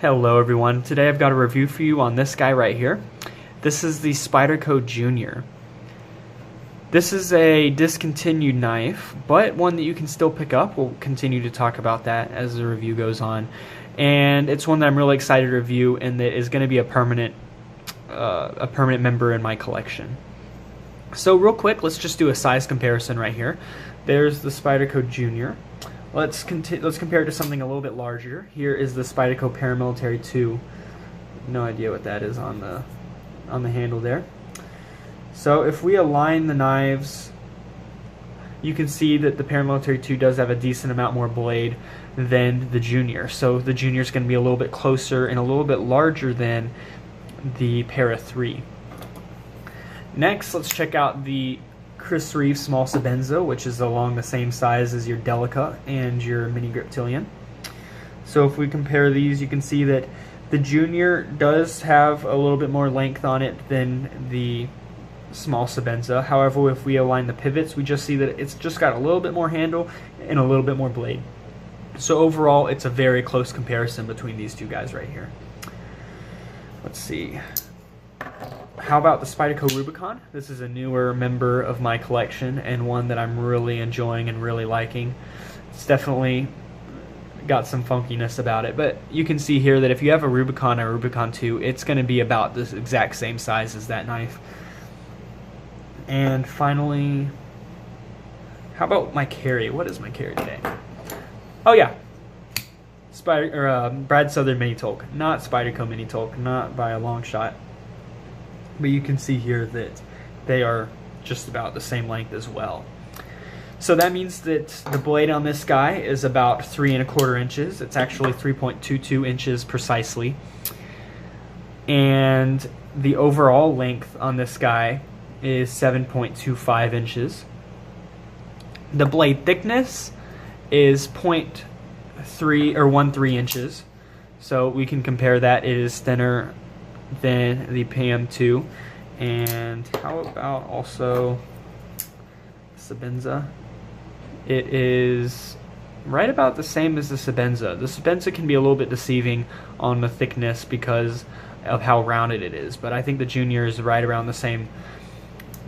Hello everyone, today I've got a review for you on this guy right here. This is the Spyderco Junior. This is a discontinued knife, but one that you can still pick up. We'll continue to talk about that as the review goes on. And it's one that I'm really excited to review and that is going to be a permanent member in my collection. So real quick, let's just do a size comparison right here. There's the Spyderco Junior. Let's compare it to something a little bit larger. Here is the Spyderco Paramilitary 2. No idea what that is on the handle there. So if we align the knives, you can see that the Paramilitary 2 does have a decent amount more blade than the Junior. So the Junior is going to be a little bit closer and a little bit larger than the Para 3. Next, let's check out the Chris Reeve Small Sabenza, which is along the same size as your Delica and your Mini Griptilian. So if we compare these, you can see that the Junior does have a little bit more length on it than the Small Sabenza. However, if we align the pivots, we just see that it's just got a little bit more handle and a little bit more blade. So overall, it's a very close comparison between these two guys right here. Let's see. How about the Spyderco Rubicon? This is a newer member of my collection and one that I'm really enjoying and really liking. It's definitely got some funkiness about it, but you can see here that if you have a Rubicon or a Rubicon 2, it's going to be about the exact same size as that knife. And finally, how about my carry? What is my carry today? Oh yeah, Brad Southern Mini Tolk, not Spyderco Mini Tolk, not by a long shot. But you can see here that they are just about the same length as well. So that means that the blade on this guy is about 3 1/4 inches. It's actually 3.22 inches precisely. And the overall length on this guy is 7.25 inches. The blade thickness is 0.13 inches. So we can compare that. It is thinner than the PM2. And how about also Sabenza? It is right about the same as the Sabenza. The Sabenza can be a little bit deceiving on the thickness because of how rounded it is, but I think the Junior is right around the same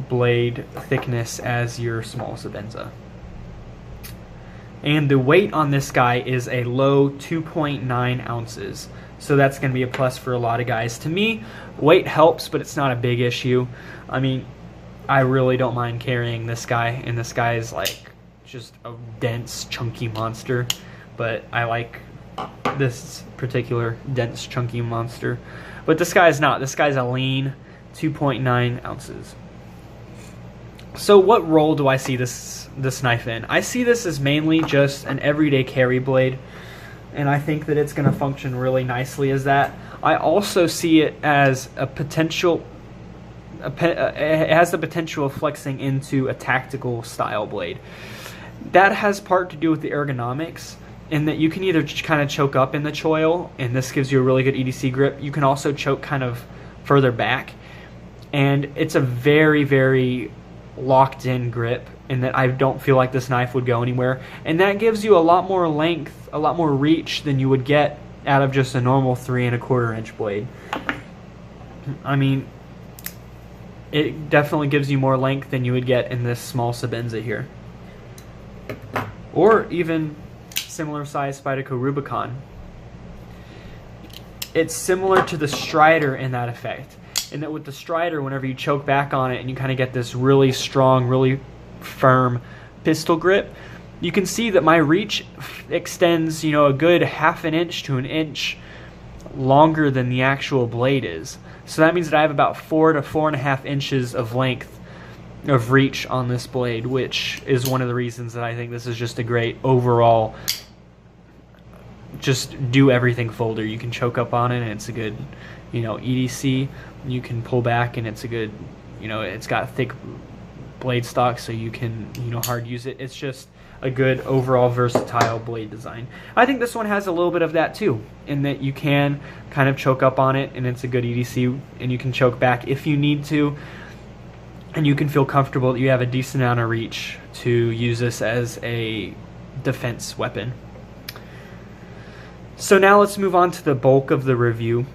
blade thickness as your small Sabenza. And the weight on this guy is a low 2.9 ounces. So that's going to be a plus for a lot of guys. To me, weight helps, but it's not a big issue. I mean, I really don't mind carrying this guy, and this guy is like just a dense, chunky monster. But I like this particular dense, chunky monster. But this guy is not. This guy's a lean 2.9 ounces. So what role do I see this knife in? I see this as mainly just an everyday carry blade, and I think that it's going to function really nicely as that. I also see it as a potential, it has the potential of flexing into a tactical style blade. That has part to do with the ergonomics, in that you can either kind of choke up in the choil, and this gives you a really good EDC grip. You can also choke kind of further back, and it's a very, very locked in grip, in that I don't feel like this knife would go anywhere, and that gives you a lot more length, a lot more reach than you would get out of just a normal 3 1/4 inch blade. I mean, it definitely gives you more length than you would get in this small Sabenza here, or even similar size Spyderco Rubicon. It's similar to the Strider in that effect, in that with the Strider, whenever you choke back on it and you kind of get this really strong, really firm pistol grip, you can see that my reach extends, you know, a good 1/2 inch to 1 inch longer than the actual blade is. So that means that I have about 4 to 4.5 inches of length of reach on this blade, which is one of the reasons that I think this is just a great overall, just do everything folder. You can choke up on it and it's a good, you know, EDC. You can pull back and it's a good, you know, it's got thick blade stock, so you can, you know, hard use it. It's just a good overall versatile blade design. I think this one has a little bit of that too, in that you can kind of choke up on it and it's a good EDC, and you can choke back if you need to, and you can feel comfortable that you have a decent amount of reach to use this as a defense weapon. So now let's move on to the bulk of the review.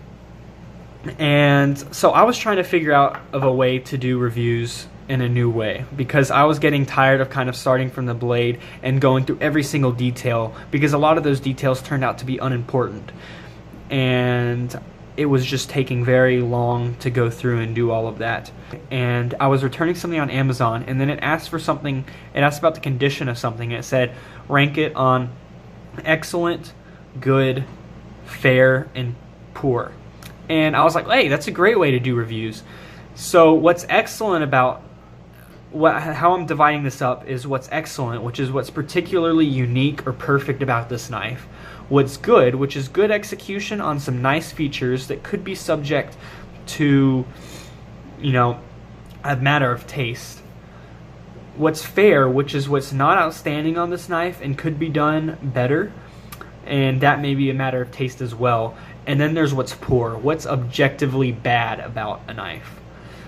And so I was trying to figure out of a way to do reviews in a new way, because I was getting tired of kind of starting from the blade and going through every single detail, because a lot of those details turned out to be unimportant. And it was just taking very long to go through and do all of that. And I was returning something on Amazon, and then it asked for something, it asked about the condition of something. It said rank it on excellent, good, fair, and poor. And I was like, hey, that's a great way to do reviews. So what's excellent about how I'm dividing this up is what's excellent, which is what's particularly unique or perfect about this knife. What's good, which is good execution on some nice features that could be subject to, you know, a matter of taste. What's fair, which is what's not outstanding on this knife and could be done better, and that may be a matter of taste as well. And then there's what's poor, what's objectively bad about a knife.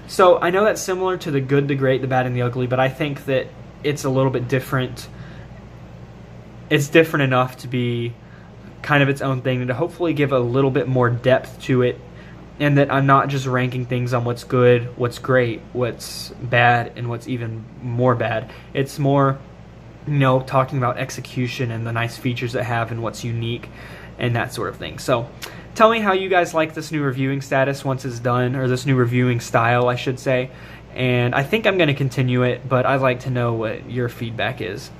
So I know that's similar to the good, the great, the bad, and the ugly, but I think that it's a little bit different. It's different enough to be kind of its own thing and to hopefully give a little bit more depth to it, and that I'm not just ranking things on what's good, what's great, what's bad, and what's even more bad. It's more, you know, talking about execution and the nice features it have and what's unique and that sort of thing. So tell me how you guys like this new reviewing status once it's done, or this new reviewing style, I should say. And I think I'm going to continue it, but I'd like to know what your feedback is.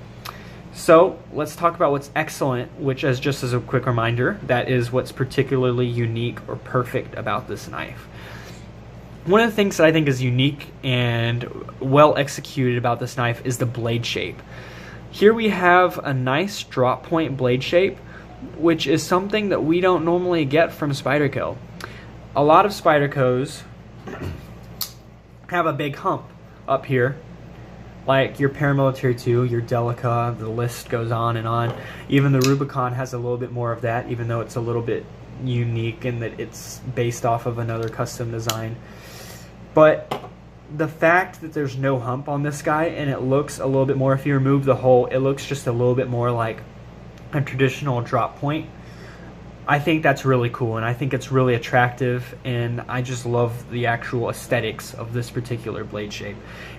So let's talk about what's excellent, which is, just as a quick reminder, that is what's particularly unique or perfect about this knife. One of the things that I think is unique and well executed about this knife is the blade shape. Here we have a nice drop point blade shape, which is something that we don't normally get from Spyderco. A lot of Spydercos have a big hump up here, like your Paramilitary 2, your Delica, the list goes on and on. Even the Rubicon has a little bit more of that, even though it's a little bit unique in that it's based off of another custom design. But the fact that there's no hump on this guy, and it looks a little bit more, if you remove the hole, it looks just a little bit more like a traditional drop point. I think that's really cool, and I think it's really attractive, and I just love the actual aesthetics of this particular blade shape.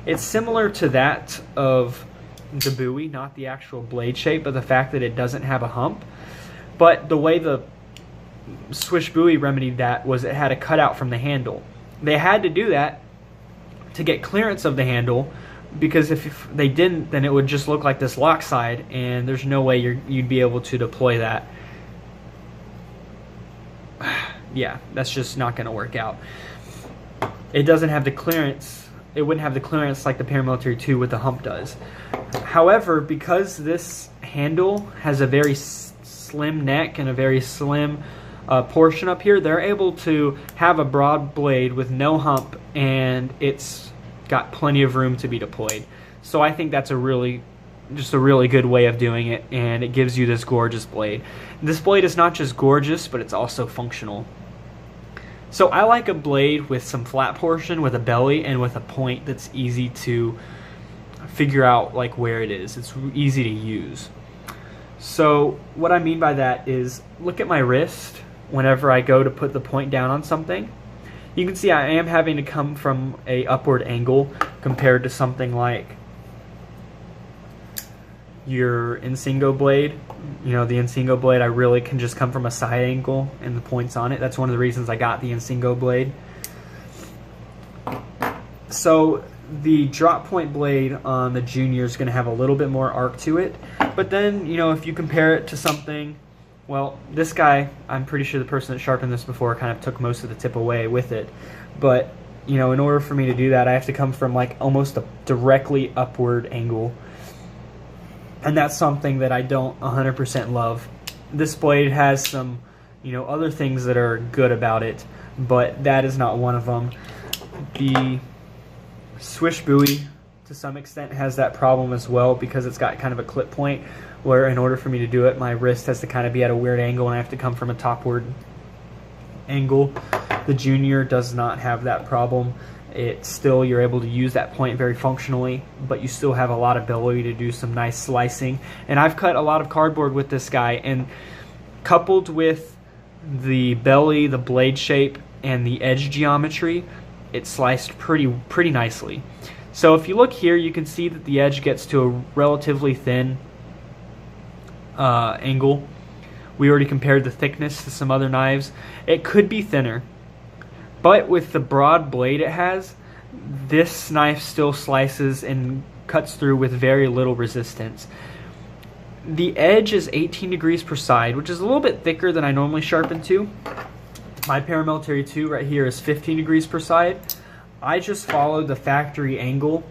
It's similar to that of the Bowie, not the actual blade shape, but the fact that it doesn't have a hump. But the way the Swiss Bowie remedied that was it had a cutout from the handle. They had to do that to get clearance of the handle, because if they didn't, then it would just look like this lock side, and there's no way you'd be able to deploy that. Yeah, that's just not going to work out. It doesn't have the clearance. It wouldn't have the clearance like the Paramilitary 2 with the hump does. However, because this handle has a very slim neck and a very slim portion up here, they're able to have a broad blade with no hump, and it's got plenty of room to be deployed. So I think that's just a really good way of doing it, and it gives you this gorgeous blade. This blade is not just gorgeous, but it's also functional. So I like a blade with some flat portion, with a belly, and with a point that's easy to figure out like where it is. It's easy to use. So what I mean by that is, look at my wrist whenever I go to put the point down on something. You can see I am having to come from a upward angle compared to something like your Insingo blade. You know, the Insingo blade, I really can just come from a side angle and the points on it. That's one of the reasons I got the Insingo blade. So the drop point blade on the Junior is going to have a little bit more arc to it. But then, you know, if you compare it to something, well, this guy, I'm pretty sure the person that sharpened this before kind of took most of the tip away with it. But, you know, in order for me to do that, I have to come from like almost a directly upward angle. And that's something that I don't 100% love. This blade has some, you know, other things that are good about it, but that is not one of them. The Swiss Bowie, to some extent, has that problem as well, because it's got kind of a clip point where in order for me to do it, my wrist has to kind of be at a weird angle and I have to come from a topward angle. The Junior does not have that problem. It's still, you're able to use that point very functionally, but you still have a lot of ability to do some nice slicing. And I've cut a lot of cardboard with this guy, and coupled with the belly, the blade shape, and the edge geometry, it sliced pretty nicely. So if you look here, you can see that the edge gets to a relatively thin angle. We already compared the thickness to some other knives. It could be thinner, but with the broad blade it has, this knife still slices and cuts through with very little resistance. The edge is 18 degrees per side, which is a little bit thicker than I normally sharpen to. My Paramilitary 2 right here is 15 degrees per side. I just followed the factory angle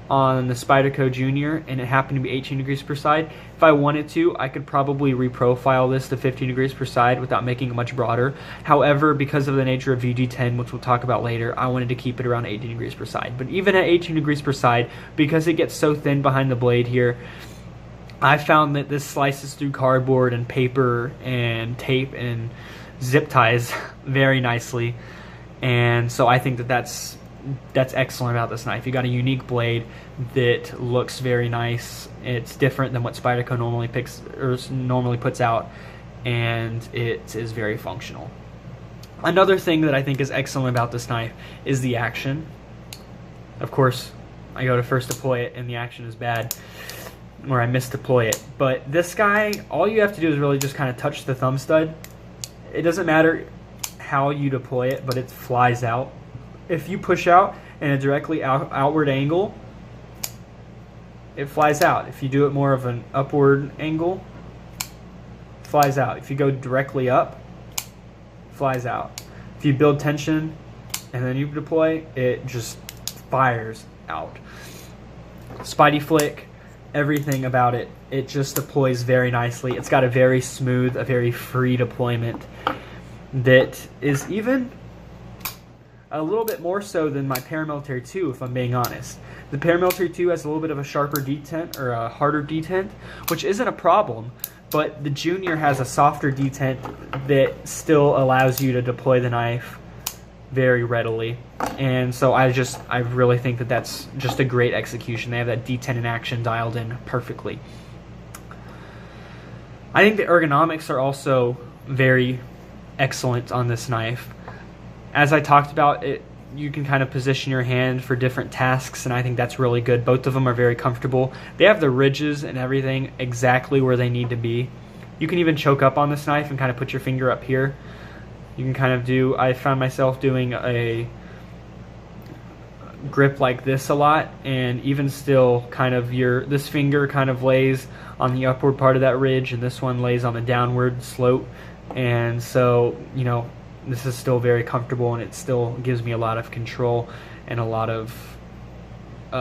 on the Spyderco Junior, and it happened to be 18 degrees per side. If I wanted to, I could probably reprofile this to 15 degrees per side without making it much broader. However, because of the nature of VG10, which we'll talk about later, I wanted to keep it around 18 degrees per side. But even at 18 degrees per side, because it gets so thin behind the blade here, I found that this slices through cardboard and paper and tape and zip ties very nicely. And so I think that that's excellent about this knife. You got a unique blade that looks very nice. It's different than what Spyderco normally puts out, and it is very functional. Another thing that I think is excellent about this knife is the action. Of course, I go to first deploy it and the action is bad, or I misdeploy it. But this guy, all you have to do is really just kind of touch the thumb stud. It doesn't matter how you deploy it, but it flies out. If you push out in a directly outward angle, it flies out. If you do it more of an upward angle, it flies out. If you go directly up, it flies out. If you build tension and then you deploy, it just fires out. Spidey flick, everything about it, it just deploys very nicely. It's got a very smooth, a very free deployment that is even a little bit more so than my Paramilitary 2, if I'm being honest. The Paramilitary 2 has a little bit of a sharper detent, or a harder detent, which isn't a problem, but the Junior has a softer detent that still allows you to deploy the knife very readily. And so I really think that that's just a great execution. They have that detent in action dialed in perfectly. I think the ergonomics are also very excellent on this knife. As I talked about, you can kind of position your hand for different tasks, and I think that's really good. Both of them are very comfortable. They have the ridges and everything exactly where they need to be. You can even choke up on this knife and kind of put your finger up here. You can kind of do, I found myself doing a grip like this a lot, and even still kind of this finger kind of lays on the upward part of that ridge, and this one lays on the downward slope. And so, you know, this is still very comfortable, and it still gives me a lot of control and a lot of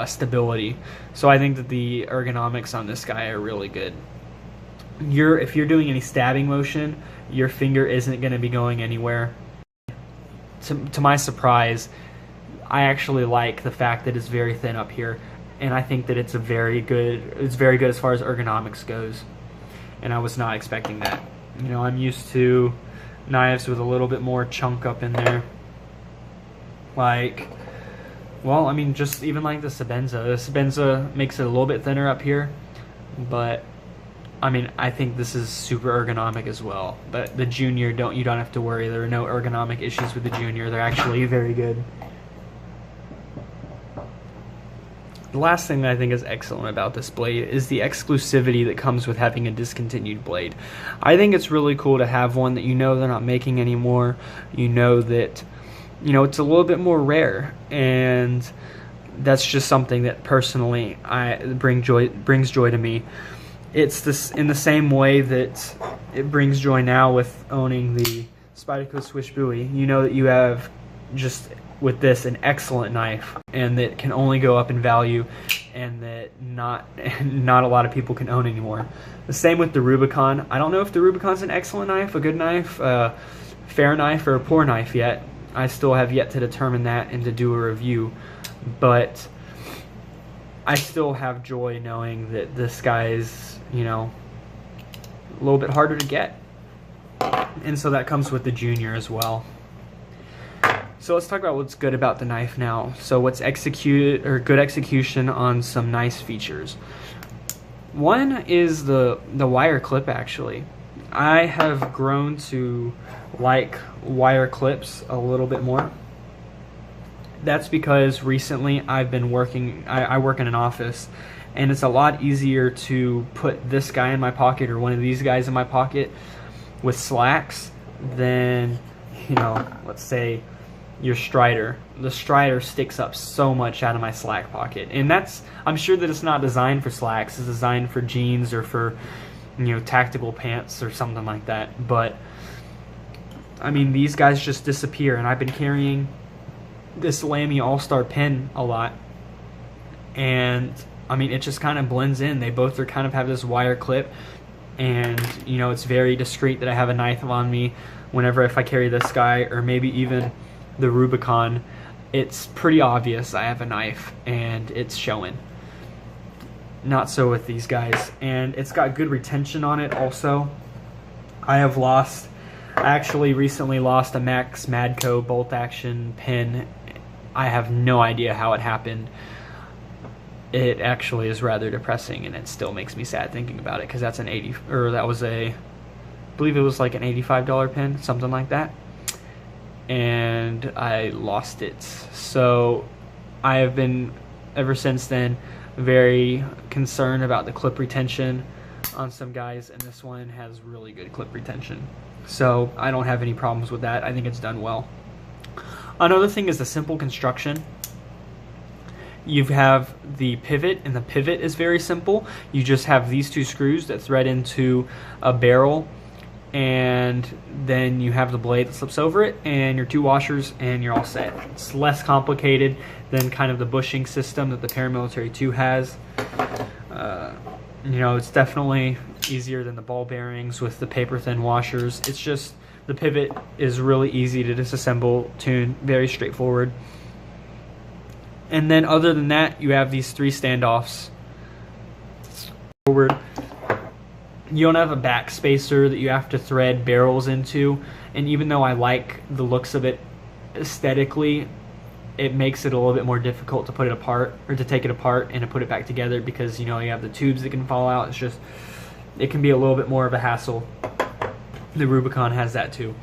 stability. So I think that the ergonomics on this guy are really good. If you're doing any stabbing motion, your finger isn't going to be going anywhere. To my surprise, I actually like the fact that it's very thin up here, and I think that it's very good as far as ergonomics goes. And I was not expecting that. You know, I'm used to knives with a little bit more chunk up in there. Like, well, I mean, just even like the Sebenza. The Sebenza makes it a little bit thinner up here, but I mean, I think this is super ergonomic as well. But the Junior, you don't have to worry. There are no ergonomic issues with the Junior. They're actually very good. The last thing that I think is excellent about this blade is the exclusivity that comes with having a discontinued blade. I think it's really cool to have one that you know they're not making anymore. You know that, you know, it's a little bit more rare, and that's just something that personally brings joy to me. It's this in the same way that it brings joy now with owning the Spyderco Swish Buoy. You know that you have just with this an excellent knife, and that can only go up in value, and that not a lot of people can own anymore. The same with the Rubicon. I don't know if the Rubicon's an excellent knife, a good knife, a fair knife, or a poor knife yet. I still have yet to determine that and to do a review, but I still have joy knowing that this guy's, you know, a little bit harder to get. And so that comes with the Junior as well. So let's talk about what's good about the knife now. So what's good execution on some nice features. One is the wire clip, actually. I have grown to like wire clips a little bit more. That's because recently I've been working, I work in an office, and it's a lot easier to put this guy in my pocket or one of these guys in my pocket with slacks than, you know, let's say your Strider. The Strider sticks up so much out of my slack pocket, and that's, I'm sure that it's not designed for slacks. It's designed for jeans or for, you know, tactical pants or something like that. But I mean, these guys just disappear, and I've been carrying this Lamy All-Star pen a lot, and I mean, it just kind of blends in. They both are kind of have this wire clip, and you know, it's very discreet that I have a knife on me whenever, if I carry this guy or maybe even the Rubicon, it's pretty obvious I have a knife and it's showing. Not so with these guys, and it's got good retention on it also. I actually recently lost a Max Madco bolt action pen. I have no idea how it happened. It actually is rather depressing, and it still makes me sad thinking about it, because that's I believe it was like an $85 pen, something like that, and I lost it. So I have been, ever since then, very concerned about the clip retention on some guys, and this one has really good clip retention. So I don't have any problems with that. I think it's done well. Another thing is the simple construction. You have the pivot, and the pivot is very simple. You just have these two screws that thread into a barrel, and then you have the blade that slips over it, and your two washers, and you're all set. It's less complicated than kind of the bushing system that the Paramilitary 2 has. You know, it's definitely easier than the ball bearings with the paper thin washers. It's just, the pivot is really easy to disassemble, tune, very straightforward. And then other than that, you have these 3 standoffs. Forward. You don't have a back spacer that you have to thread barrels into, and even though I like the looks of it aesthetically, it makes it a little bit more difficult to put it apart, or to take it apart and to put it back together, because, you know, you have the tubes that can fall out. It's just, it can be a little bit more of a hassle. The Rubicon has that too,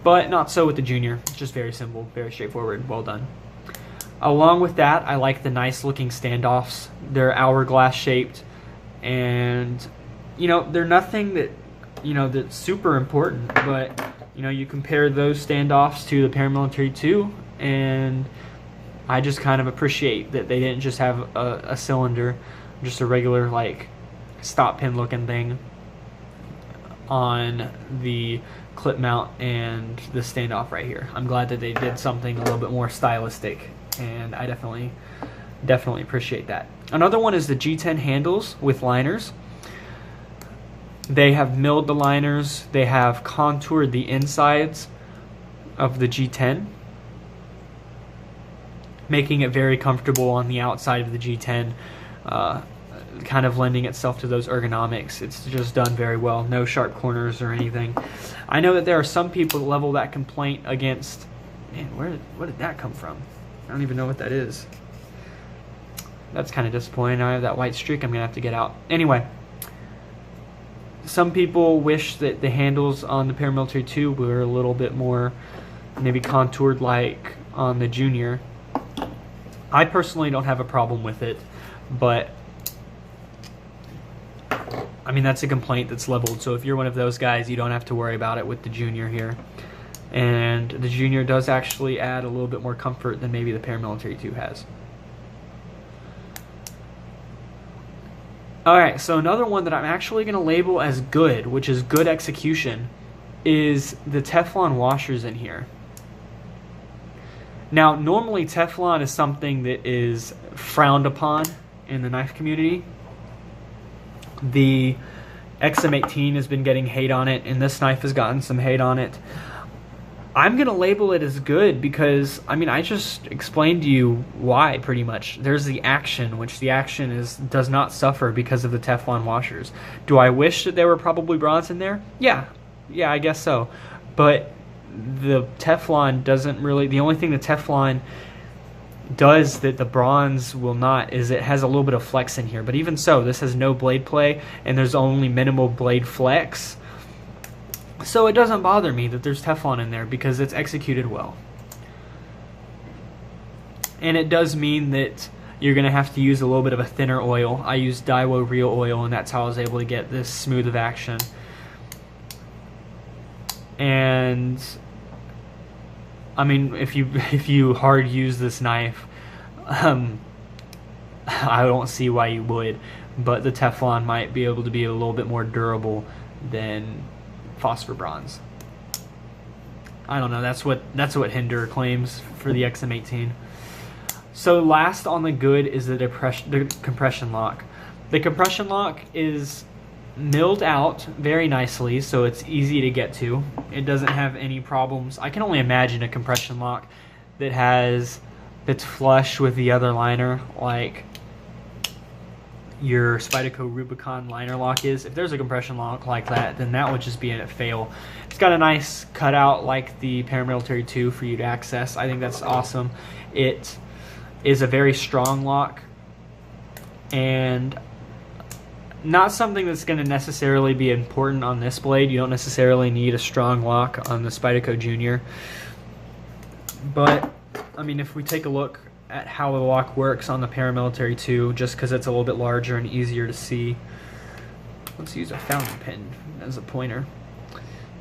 but not so with the Junior. It's just very simple, very straightforward, well done. Along with that, I like the nice looking standoffs. They're hourglass shaped, and you know, they're nothing that, you know, that's super important, but you know, you compare those standoffs to the Paramilitary 2, and I just kind of appreciate that they didn't just have a cylinder, just a regular like stop pin looking thing on the clip mount and the standoff right here. I'm glad that they did something a little bit more stylistic, and I definitely appreciate that. Another one is the G10 handles with liners. They have milled the liners. They have contoured the insides of the G10, making it very comfortable on the outside of the G10, kind of lending itself to those ergonomics. It's just done very well. No sharp corners or anything. I know that there are some people that level that complaint against, man, where did that come from? I don't even know what that is. That's kind of disappointing. I have that white streak I'm going to have to get out. Anyway, some people wish that the handles on the Paramilitary 2 were a little bit more maybe contoured like on the Junior. I personally don't have a problem with it, but I mean, that's a complaint that's leveled. So if you're one of those guys, you don't have to worry about it with the Junior here. And the Junior does actually add a little bit more comfort than maybe the Paramilitary 2 has. Alright, so another one that I'm actually going to label as good, which is good execution, is the Teflon washers in here. Now, normally Teflon is something that is frowned upon in the knife community. The XM18 has been getting hate on it, and this knife has gotten some hate on it. I'm going to label it as good because, I mean, I just explained to you why, pretty much. There's the action, which the action does not suffer because of the Teflon washers. Do I wish that there were probably bronze in there? Yeah, I guess so. But the Teflon doesn't really, the only thing the Teflon does that the bronze will not is it has a little bit of flex in here. But even so, this has no blade play and there's only minimal blade flex. So it doesn't bother me that there's Teflon in there because it's executed well. And it does mean that you're going to have to use a little bit of a thinner oil. I use Daiwo Real Oil, and that's how I was able to get this smooth of action. And I mean, if you hard use this knife, I don't see why you would, but the Teflon might be able to be a little bit more durable than phosphor bronze. I don't know. That's what Hinder claims for the XM18. So last on the good is the compression lock. The compression lock is milled out very nicely, so it's easy to get to. It doesn't have any problems. I can only imagine a compression lock that's flush with the other liner, like your Spyderco Rubicon liner lock is. If there's a compression lock like that, then that would just be a fail. It's got a nice cutout like the Paramilitary 2 for you to access. I think that's awesome. It is a very strong lock, and not something that's going to necessarily be important on this blade. You don't necessarily need a strong lock on the Spyderco Junior. But, I mean, if we take a look at how the lock works on the Paramilitary 2, just because it's a little bit larger and easier to see. Let's use a fountain pen as a pointer.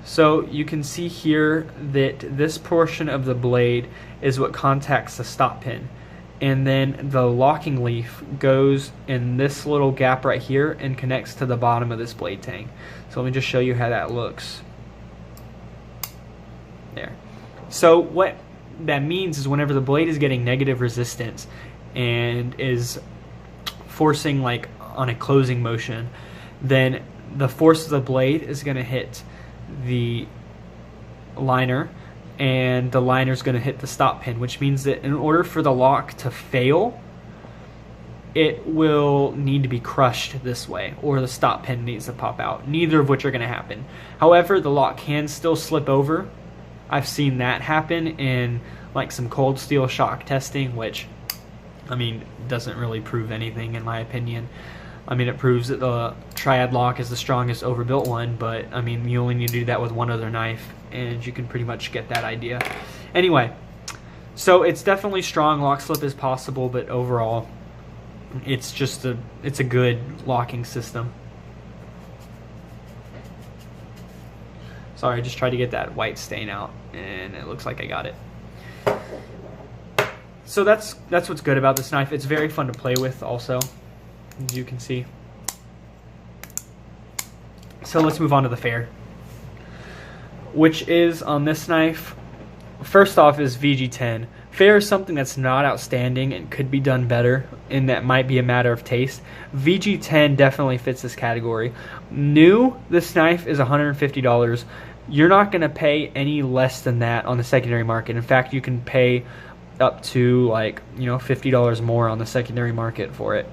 So you can see here that this portion of the blade is what contacts the stop pin. And then the locking leaf goes in this little gap right here and connects to the bottom of this blade tang. So let me just show you how that looks. There. So what that means is whenever the blade is getting negative resistance and is forcing like on a closing motion, then the force of the blade is going to hit the liner, and the liner is going to hit the stop pin, which means that in order for the lock to fail, it will need to be crushed this way, or the stop pin needs to pop out, neither of which are going to happen. However, the lock can still slip over. I've seen that happen in like some cold steel shock testing, which, I mean, doesn't really prove anything in my opinion. I mean, it proves that the triad lock is the strongest overbuilt one, but I mean, you only need to do that with one other knife, and you can pretty much get that idea. Anyway, so it's definitely strong. Lock slip is possible, but overall, it's a good locking system. Sorry, I just tried to get that white stain out, and it looks like I got it. So that's what's good about this knife. It's very fun to play with also, as you can see. So let's move on to the Faire, which is on this knife. First off is VG10. Faire is something that's not outstanding and could be done better, and that might be a matter of taste. VG10 definitely fits this category. New, this knife is $150. You're not going to pay any less than that on the secondary market. In fact, you can pay up to like, you know, $50 more on the secondary market for it.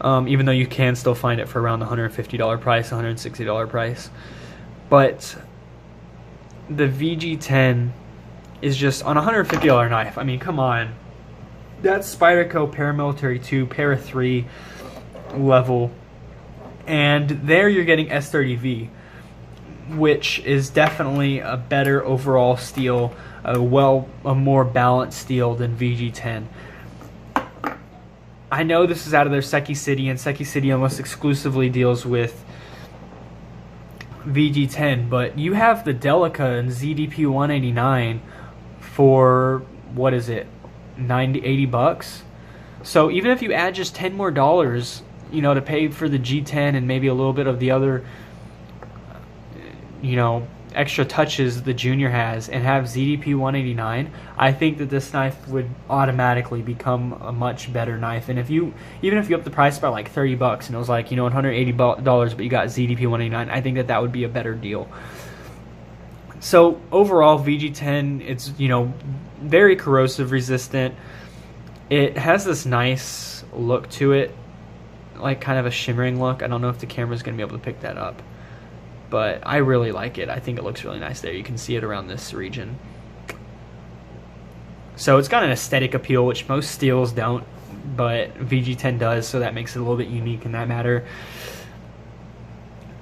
Even though you can still find it for around the $150 price, $160 price. But the VG10 is just on a $150 knife. I mean, come on. That's Spyderco Paramilitary 2, Para 3 level. And there you're getting S30V, which is definitely a better overall steel, a more balanced steel than VG10. I know this is out of their Seki City, and Seki City almost exclusively deals with VG10, but you have the Delica and ZDP 189 for, what is it, 80 bucks? So even if you add just $10 more, you know, to pay for the G10 and maybe a little bit of the other, you know, extra touches the Junior has, and have ZDP 189, I think that this knife would automatically become a much better knife. And even if you up the price by like 30 bucks and it was like, you know, $180, but you got ZDP 189, I think that would be a better deal. So overall, VG10, it's, you know, very corrosive resistant. It has this nice look to it, like kind of a shimmering look. I don't know if the camera's going to be able to pick that up, but I really like it. I think it looks really nice there. You can see it around this region. So it's got an aesthetic appeal, which most steels don't, but VG10 does, so that makes it a little bit unique in that matter.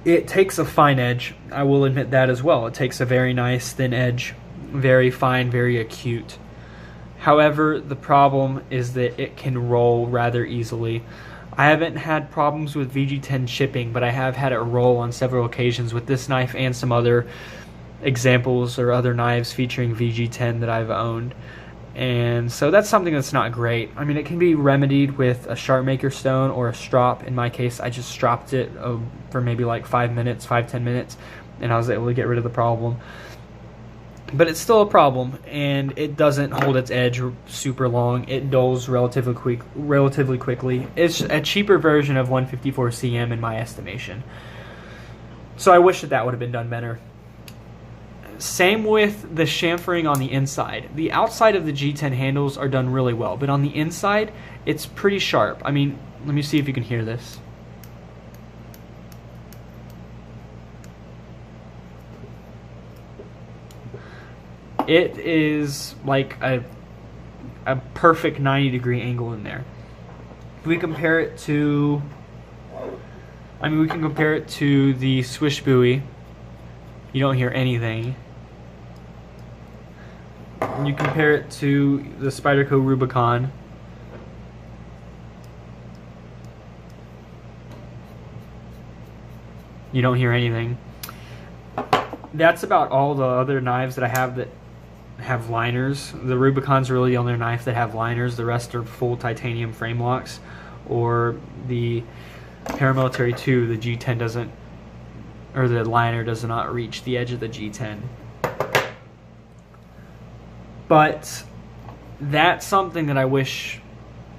It takes a fine edge, I will admit that as well. It takes a very nice thin edge, very fine, very acute. However, the problem is that it can roll rather easily. I haven't had problems with VG10 chipping, but I have had it roll on several occasions with this knife and some other examples or other knives featuring VG10 that I've owned. And so that's something that's not great. I mean, it can be remedied with a sharp maker stone or a strop. In my case, I just stropped it for maybe like 5-10 minutes, and I was able to get rid of the problem. But it's still a problem, and it doesn't hold its edge super long. It dulls relatively quickly. It's a cheaper version of 154 cm in my estimation. So I wish that would have been done better. Same with the chamfering on the inside. The outside of the G10 handles are done really well, but on the inside, it's pretty sharp. I mean, let me see if you can hear this. It is like a perfect 90-degree angle in there. We compare it to, we can compare it to the swish buoy. You don't hear anything. You compare it to the Spyderco Rubicon. You don't hear anything. That's about all the other knives that I have that have liners. The Rubicon's really the only knife that have liners. The rest are full titanium frame locks. Or the Paramilitary 2, the G10 doesn't, or the liner does not reach the edge of the G10. But that's something that I wish,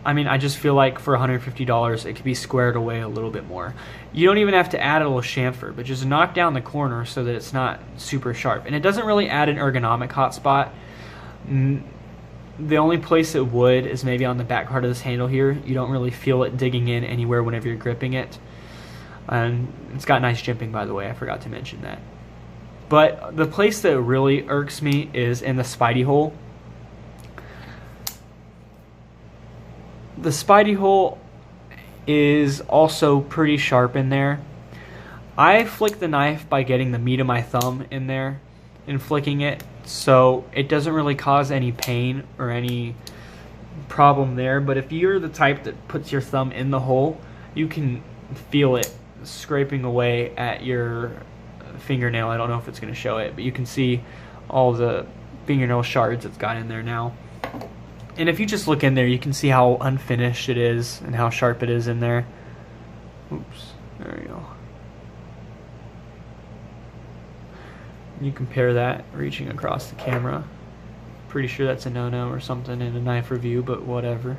I just feel like for $150 it could be squared away a little bit more. You don't even have to add a little chamfer, but just knock down the corner so that it's not super sharp. And it doesn't really add an ergonomic hotspot. The only place it would is maybe on the back part of this handle here. You don't really feel it digging in anywhere whenever you're gripping it. And it's got nice jimping, by the way, I forgot to mention that. But the place that really irks me is in the Spidey hole. The Spidey hole is also pretty sharp in there. I flick the knife by getting the meat of my thumb in there and flicking it, so it doesn't really cause any pain or any problem there. But if you're the type that puts your thumb in the hole, you can feel it scraping away at your fingernail. I don't know if it's going to show it, but you can see all the fingernail shards it's got in there now. And if you just look in there, you can see how unfinished it is and how sharp it is in there. Oops, there we go. You compare that reaching across the camera. Pretty sure that's a no-no or something in a knife review, but whatever.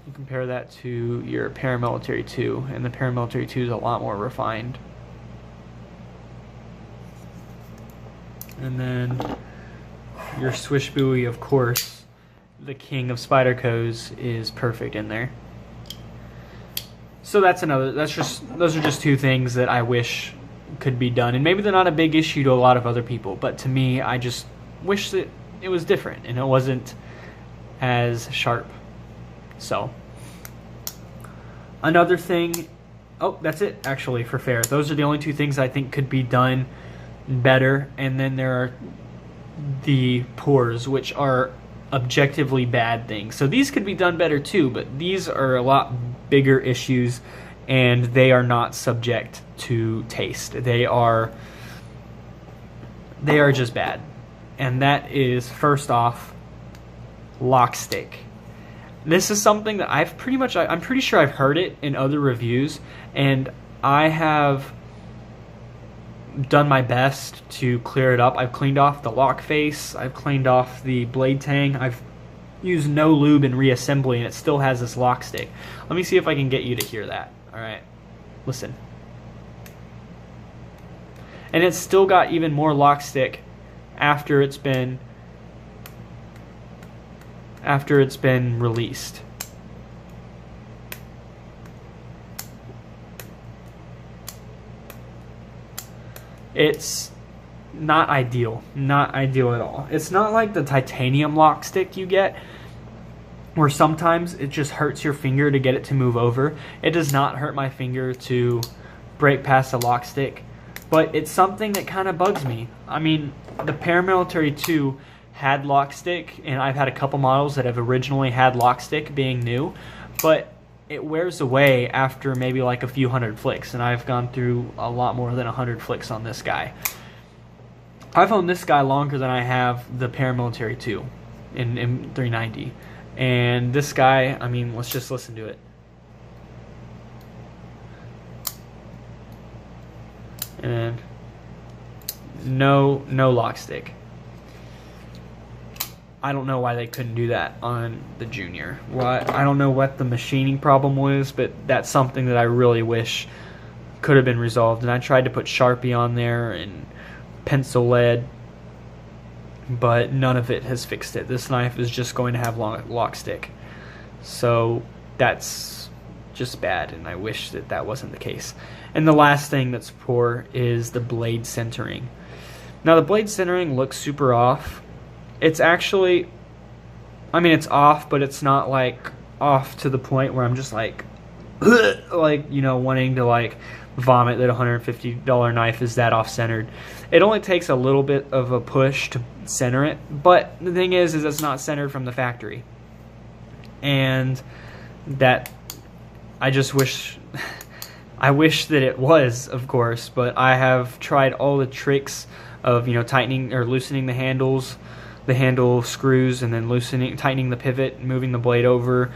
You compare that to your Paramilitary 2, and the Paramilitary 2 is a lot more refined. And then your swish buoy, of course, the king of Spydercos, is perfect in there. So those are just two things that I wish could be done, and maybe they're not a big issue to a lot of other people, but to me, I just wish that it was different and it wasn't as sharp. So another thing, oh, that's it actually for Faire. Those are the only two things I think could be done better. And then there are the pores, which are objectively bad things. So these could be done better too, but these are a lot bigger issues, and they are not subject to taste. They are just bad. And that is, first off, Lockstick. This is something that I'm pretty sure I've heard it in other reviews, and I have done my best to clear it up. I've cleaned off the lock face, I've cleaned off the blade tang, I've used no lube in reassembly, and it still has this Lockstick. Let me see if I can get you to hear that. Alright, listen. And it's still got even more Lockstick after it's been released. not ideal. Not ideal at all. It's not like the titanium Lockstick you get, where sometimes it just hurts your finger to get it to move over. It does not hurt my finger to break past the Lockstick, but it's something that kind of bugs me. I mean, the Paramilitary 2 had Lockstick, and I've had a couple models that have originally had Lockstick being new, but it wears away after maybe like a few hundred flicks, and I've gone through a lot more than 100 flicks on this guy. I've owned this guy longer than I have the Paramilitary 2 in 390, and this guy, I mean, let's just listen to it. And no Lockstick. I don't know why they couldn't do that on the Junior. I don't know what the machining problem was, but that's something that I really wish could have been resolved. And I tried to put Sharpie on there and pencil lead, but none of it has fixed it. This knife is just going to have Lockstick. So that's just bad, and I wish that that wasn't the case. And the last thing that's poor is the blade centering. Now, the blade centering looks super off. It's actually, I mean, it's off, but it's not like off to the point where I'm just like, you know, wanting to like vomit that $150 knife is that off-centered. It only takes a little bit of a push to center it, but the thing is it's not centered from the factory. And that, I just wish, I wish that it was, of course, but I have tried all the tricks of, you know, tightening or loosening the handles, the handle screws, and then tightening the pivot, moving the blade over,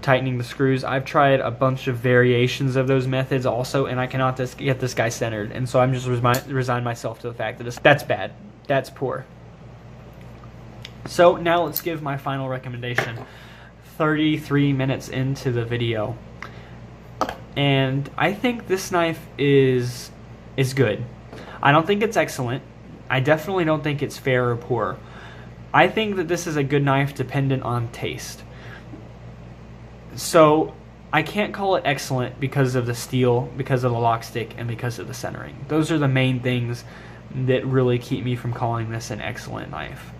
tightening the screws. I've tried a bunch of variations of those methods also, and I cannot get this guy centered. And so I'm just resigned myself to the fact that that's bad. That's poor. So now let's give my final recommendation. 33 minutes into the video, and I think this knife is good. I don't think it's excellent. I definitely don't think it's fair or poor. I think that this is a good knife dependent on taste. So I can't call it excellent because of the steel, because of the Lockstick, and because of the centering. Those are the main things that really keep me from calling this an excellent knife.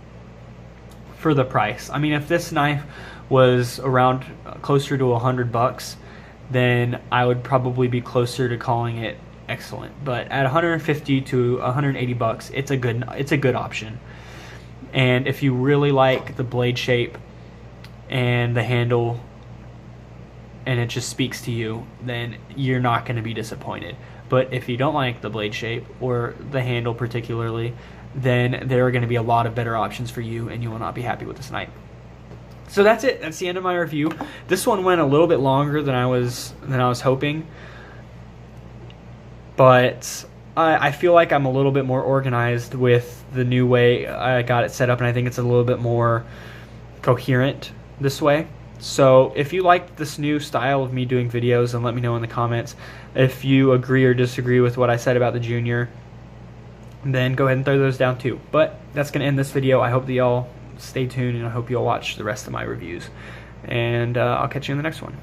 For the price, I mean, if this knife was around closer to $100, then I would probably be closer to calling it excellent. But at $150 to $180, it's a good option. And if you really like the blade shape and the handle, and it just speaks to you, then you're not going to be disappointed. But if you don't like the blade shape or the handle particularly, then there are going to be a lot of better options for you, and you will not be happy with this knife. So that's it. That's the end of my review. This one went a little bit longer than I was hoping, but I feel like I'm a little bit more organized with the new way I got it set up, and I think it's a little bit more coherent this way. So if you like this new style of me doing videos, then let me know in the comments. If you agree or disagree with what I said about the Junior, then go ahead and throw those down too. But that's going to end this video. I hope that y'all stay tuned, and I hope you'll watch the rest of my reviews. And I'll catch you in the next one.